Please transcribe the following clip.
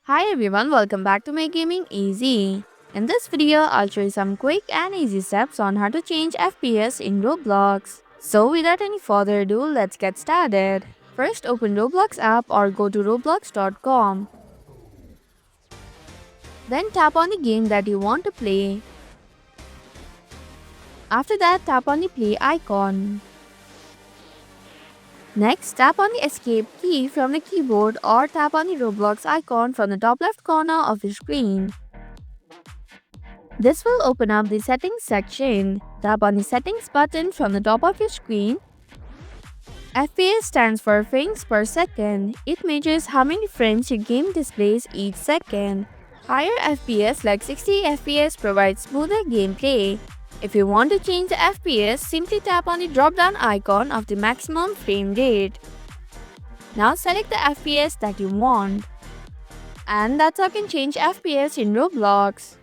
Hi everyone, welcome back to My Gaming Easy. In this video, I'll show you some quick and easy steps on how to change FPS in Roblox. So without any further ado, let's get started. First, open Roblox app or go to roblox.com. Then tap on the game that you want to play. After that, tap on the play icon. Next, tap on the escape key from the keyboard or tap on the Roblox icon from the top left corner of your screen. This will open up the settings section. Tap on the settings button from the top of your screen. FPS stands for frames per second. It measures how many frames your game displays each second. Higher FPS like 60 FPS provides smoother gameplay. If you want to change the FPS, simply tap on the drop-down icon of the maximum frame rate. Now select the FPS that you want. And that's how you can change FPS in Roblox.